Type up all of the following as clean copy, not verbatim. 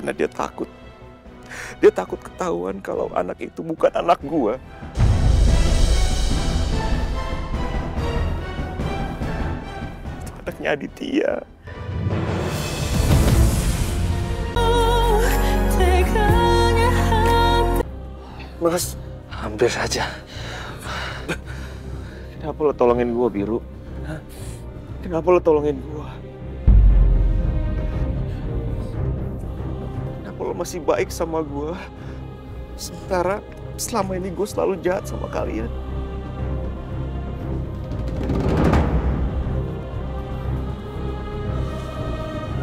Karena dia takut. Dia takut ketahuan kalau anak itu bukan anak gua. Itu anaknya Aditya. Mas, hampir saja. Kenapa lo tolongin gua, Biru? Hah? Kenapa lo tolongin gua? Kenapa lo masih baik sama gua? Sementara selama ini gue selalu jahat sama kalian.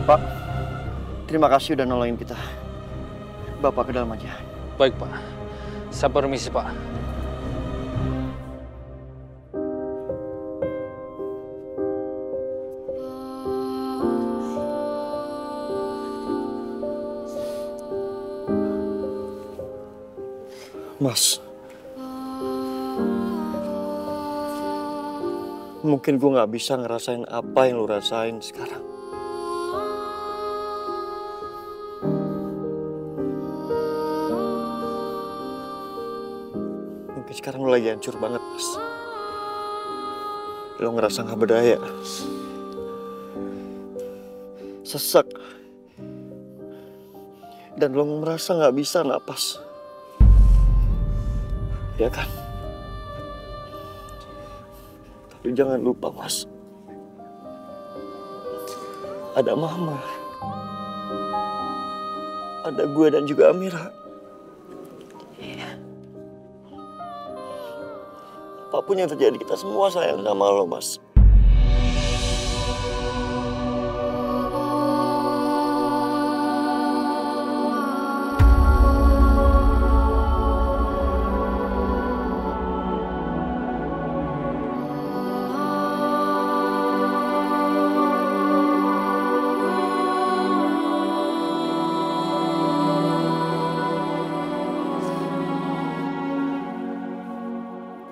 Pak, terima kasih udah nolongin kita. Bapak ke dalam aja. Baik, Pak. Saya permisi, Pak. Mas, mungkin gue gak bisa ngerasain apa yang lu rasain sekarang. Mungkin sekarang lu lagi hancur banget, Mas. Lu ngerasa gak berdaya, sesak, dan lu merasa gak bisa napas. Ya kan? Tapi jangan lupa, Mas. Ada Mama. Ada gue dan juga Amira. Iya. Apapun yang terjadi, kita semua sayang sama lo, Mas.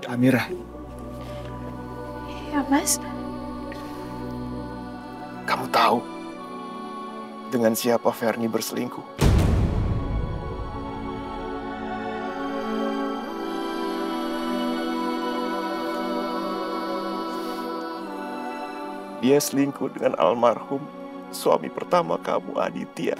Amira. Ya, Mas. Kamu tahu dengan siapa Ferni berselingkuh? Dia selingkuh dengan almarhum suami pertama kamu, Aditya.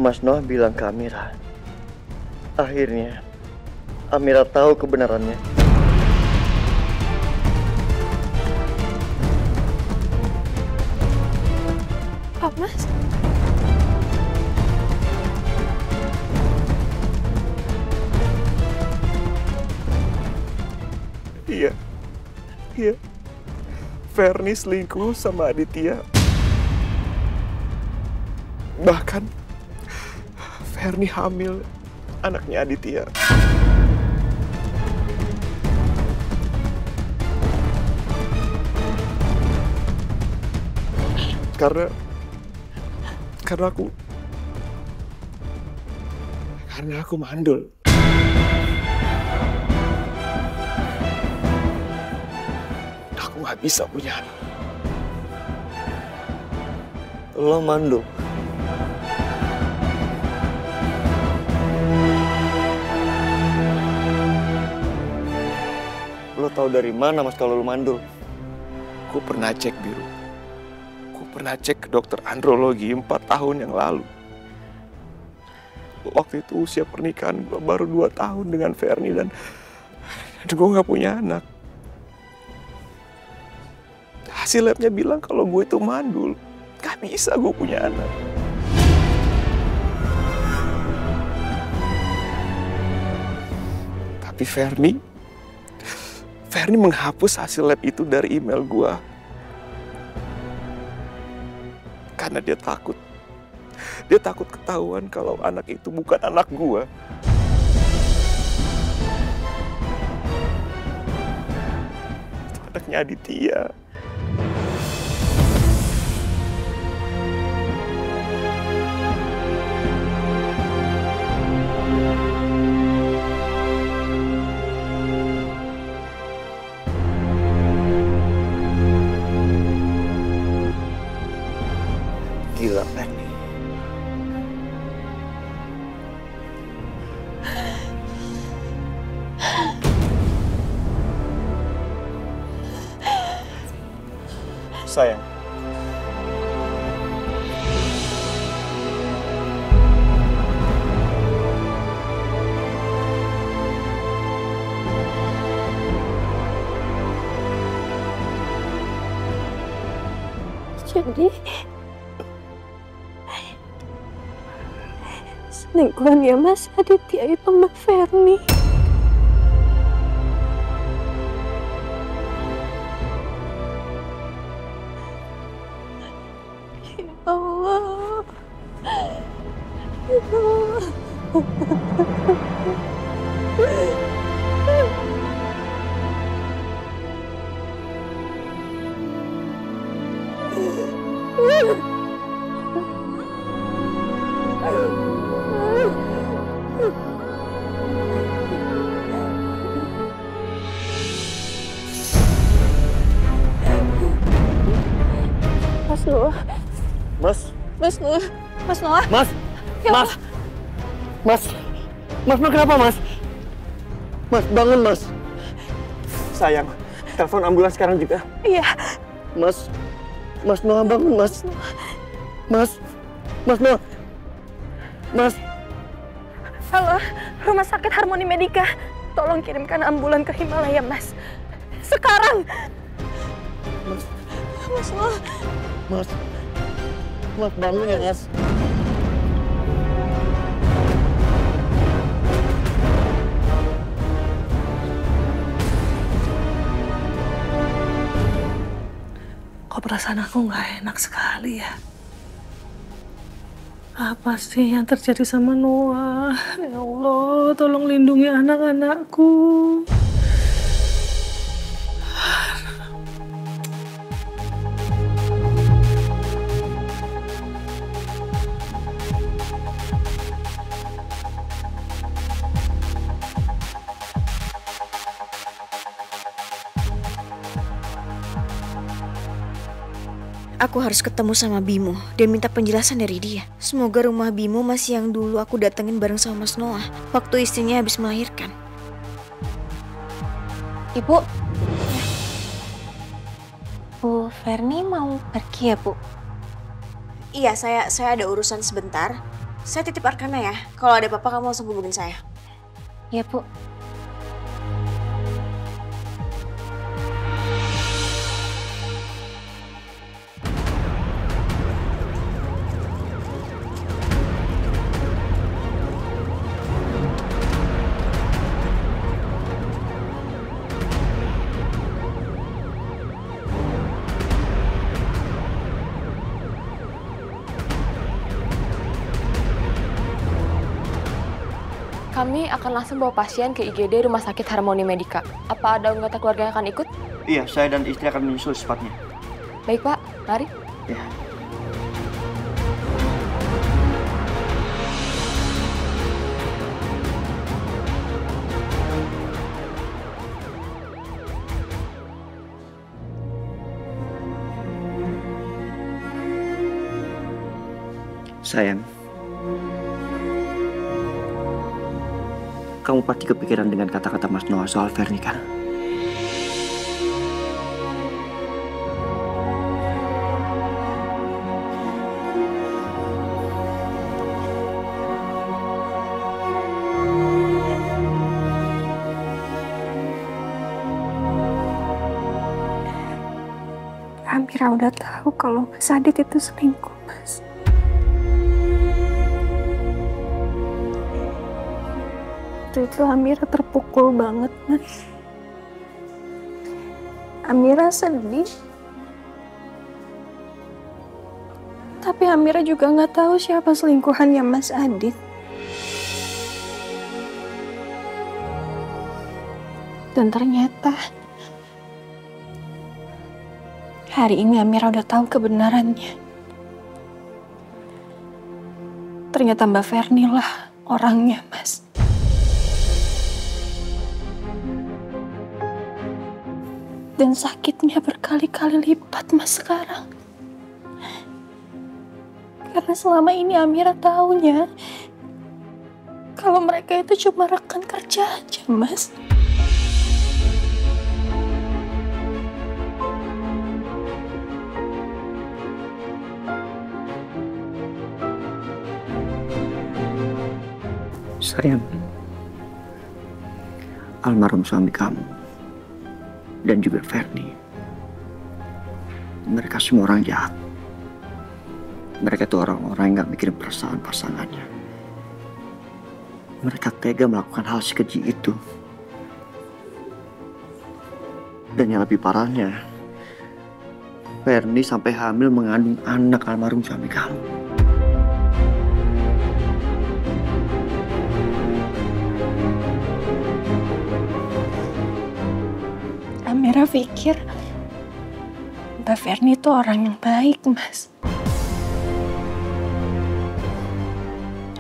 Mas Noah bilang ke Amira. Akhirnya, Amira tahu kebenarannya. Pak, Mas. Iya. Ferni selingkuh sama Aditya. Bahkan Ferni hamil anaknya Aditya. Karena aku mandul. Aku nggak bisa punya anak. Lo mandul. Lo tahu dari mana, Mas, kalau lo mandul? Gue pernah cek, Biru. Gue pernah cek ke dokter andrologi 4 tahun yang lalu. Waktu itu usia pernikahan gue baru 2 tahun dengan Ferni dan gue nggak punya anak. Hasil labnya bilang kalau gue itu mandul. Gak bisa gue punya anak. Tapi Ferni menghapus hasil lab itu dari email gua. Karena dia takut. Dia takut ketahuan kalau anak itu bukan anak gua. Itu anaknya Aditya. Gila, Ferni. Sayang, Jadi selingkuhannya Mas Aditya itu Mbak Ferni. Ya Allah. Ya Allah. Mas Noah. Mas, Mas Noah. Mas Noah. Mas, Ya Mas, Mas, Mas, kenapa Mas? Mas, bangun Mas. Sayang, telepon ambulans sekarang juga. Iya. Mas, Mas Noah bangun Mas. Mas, Mas Noah. Mas, Halo, Rumah Sakit Harmoni Medika. Tolong kirimkan ambulan ke Himalaya, Mas. Sekarang. Mas Noah. Mas, Mas bangun ya Mas. Kok perasaan aku nggak enak sekali ya? Apa sih yang terjadi sama Noah? Ya Allah, tolong lindungi anak-anakku. Aku harus ketemu sama Bimo dan minta penjelasan dari dia. Semoga rumah Bimo masih yang dulu aku datengin bareng sama Mas Noah waktu istrinya habis melahirkan. Ibu, Bu Ferni mau pergi ya, Bu? Iya, saya ada urusan sebentar. Saya titip Arkana ya. Kalau ada apa-apa kamu langsung hubungin saya. Ya, Bu. Kami akan langsung bawa pasien ke IGD Rumah Sakit Harmoni Medika. Apa ada anggota keluarga yang akan ikut? Iya, saya dan istri akan menyusul secepatnya. Baik, Pak. Mari. Ya. Sayang, kamu pasti kepikiran dengan kata-kata Mas Noah soal Ferni kan? Amira udah tahu kalau Mas Adit itu selingkuh, Mas. Waktu itu Amira terpukul banget, Mas. Amira sedih. Tapi Amira juga nggak tahu siapa selingkuhannya Mas Adit. Dan ternyata Hari ini Amira udah tahu kebenarannya. Ternyata Mbak Verni lah orangnya, Mas. Dan sakitnya berkali-kali lipat, Mas, sekarang. Karena selama ini Amira taunya kalau mereka itu cuma rekan kerja aja, Mas. Sayang, almarhum suami kamu dan juga Verni, mereka semua orang jahat. Mereka itu orang-orang yang gak mikirin perasaan pasangannya. Mereka tega melakukan hal sekeji itu. Dan yang lebih parahnya, Verni sampai hamil mengandung anak almarhum suami kamu. Amira pikir Mbak Verni itu orang yang baik, Mas.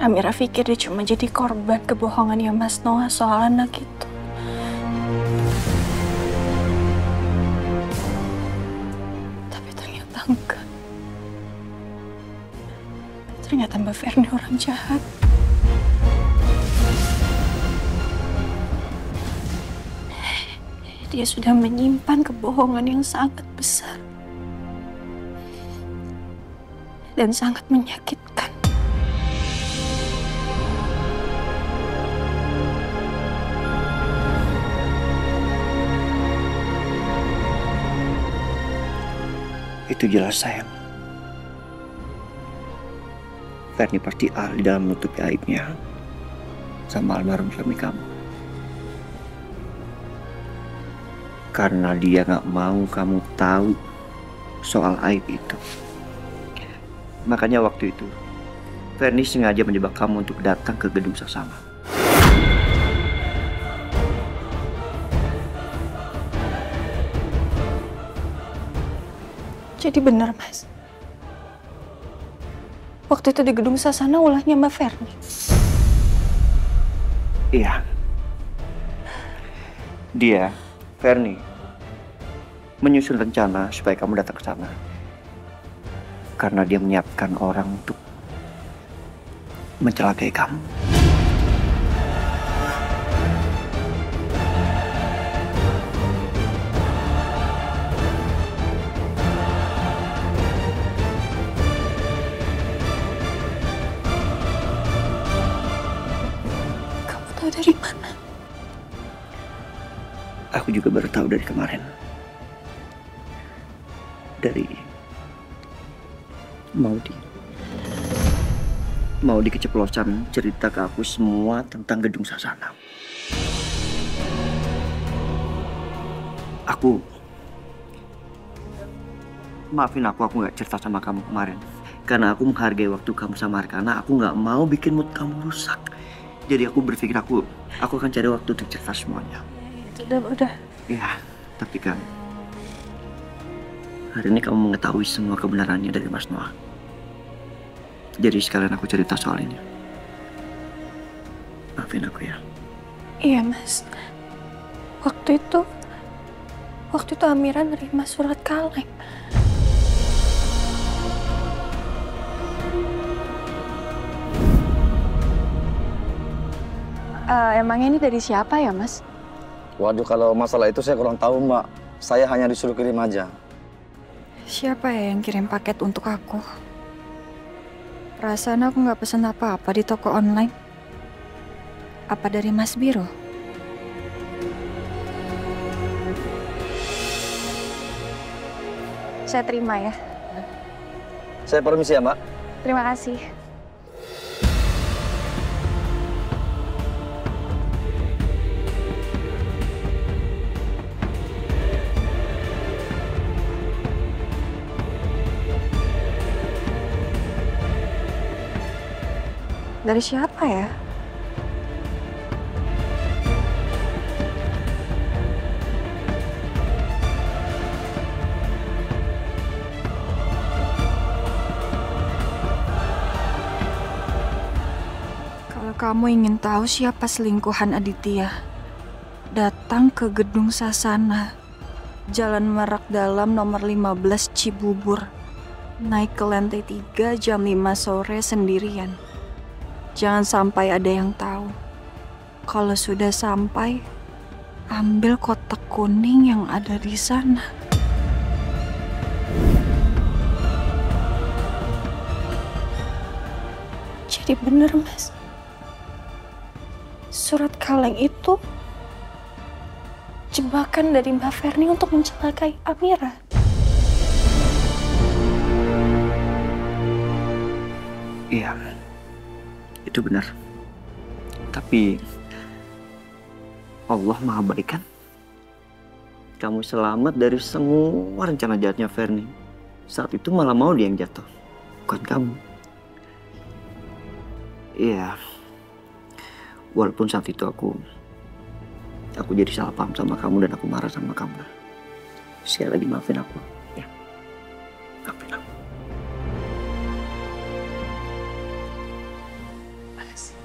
Amira pikir dia cuma jadi korban kebohongannya Mas Noah soal anak itu. Tapi ternyata enggak. Ternyata Mbak Verni orang jahat. Dia sudah menyimpan kebohongan yang sangat besar dan sangat menyakitkan. Itu jelas, sayang. Verni pasti ahli dalam menutupi aibnya sama almarhum suami kamu. Karena dia gak mau kamu tahu soal aib itu. Makanya waktu itu, Verni sengaja menjebak kamu untuk datang ke gedung Sasana. Jadi benar, Mas. Waktu itu di gedung Sasana ulahnya Mbak Verni. Iya. Dia, Verni, menyusun rencana supaya kamu datang ke sana. Karena dia menyiapkan orang untuk mencelakai kamu. Kamu tahu dari mana? Aku juga baru tahu dari kemarin. Dari Maudi keceplosan cerita ke aku semua tentang gedung Sasana. Maafin aku gak cerita sama kamu kemarin. Karena aku menghargai waktu kamu sama Arkana. Aku gak mau bikin mood kamu rusak. Jadi aku berpikir aku akan cari waktu untuk cerita semuanya. Udah. Ya, tapi kan hari ini kamu mengetahui semua kebenarannya dari Mas Noah. Jadi sekalian aku cerita soal ini. Maafin aku ya. Iya, Mas. Waktu itu Amira nerima surat kaleng. Emangnya ini dari siapa ya, Mas? Waduh, kalau masalah itu saya kurang tahu, Mbak. Saya hanya disuruh kirim aja. Siapa ya yang kirim paket untuk aku? Perasaan aku nggak pesan apa-apa di toko online. Apa dari Mas Biro? Saya terima ya. Saya permisi ya, Mbak. Terima kasih. Dari siapa ya? Kalau kamu ingin tahu siapa selingkuhan Aditya, datang ke Gedung Sasana, Jalan Merak Dalam nomor 15 Cibubur. Naik ke lantai 3 jam 5 sore sendirian. Jangan sampai ada yang tahu. Kalau sudah sampai, ambil kotak kuning yang ada di sana. Jadi bener, Mas. Surat kaleng itu jebakan dari Mbak Ferni untuk mencelakai Amira. Iya, itu benar. Tapi Allah Maha Baik kan? Kamu selamat dari semua rencana jahatnya Ferni. Saat itu malah mau dia yang jatuh, bukan kamu. Iya, walaupun saat itu aku jadi salah paham sama kamu dan aku marah sama kamu. Sekali lagi maafin aku, ya. Maafin aku. Mas,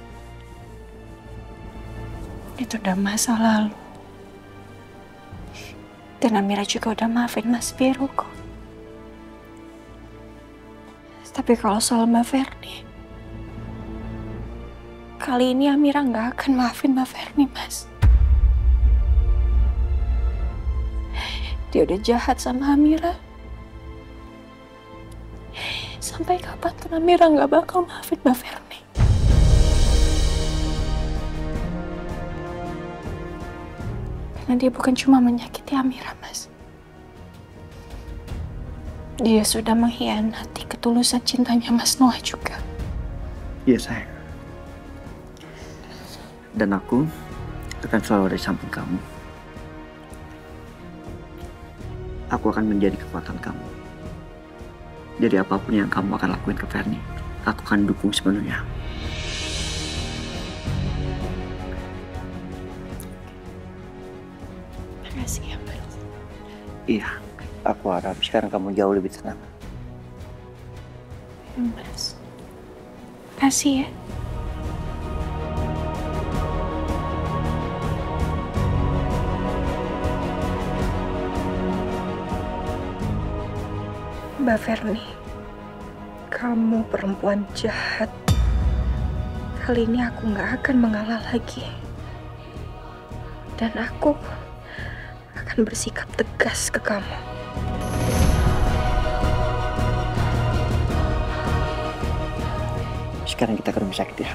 itu udah masa lalu. Dan Amira juga udah maafin Mas Vero kok. Tapi kalau soal Mbak Ferni, kali ini Amira nggak akan maafin Mbak Ferni, Mas. Dia udah jahat sama Amira. Sampai kapanpun Amira nggak bakal maafin Mbak Ferni. Karena dia bukan cuma menyakiti Amira, Mas. Dia sudah mengkhianati ketulusan cintanya Mas Noah juga. Iya sayang. Dan aku akan selalu ada di samping kamu. Aku akan menjadi kekuatan kamu. Jadi apapun yang kamu akan lakuin ke Ferni, aku akan dukung sepenuhnya. Makasih ya, Mas. Iya, aku harap sekarang kamu jauh lebih tenang. Ya, Mas. Makasih ya. Mbak Ferni, kamu perempuan jahat. Kali ini aku nggak akan mengalah lagi. Dan aku akan bersikap tegas ke kamu. Sekarang kita ke rumah sakit ya.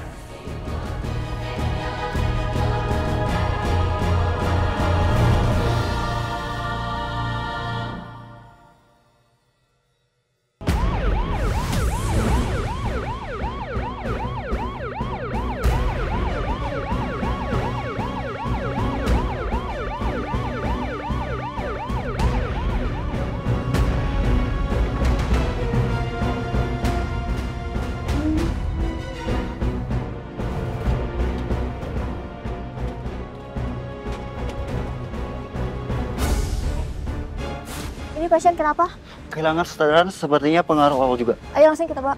Ini pasien kenapa? Kehilangan kesadaran sepertinya pengaruh awal juga. Ayo langsung kita bawa.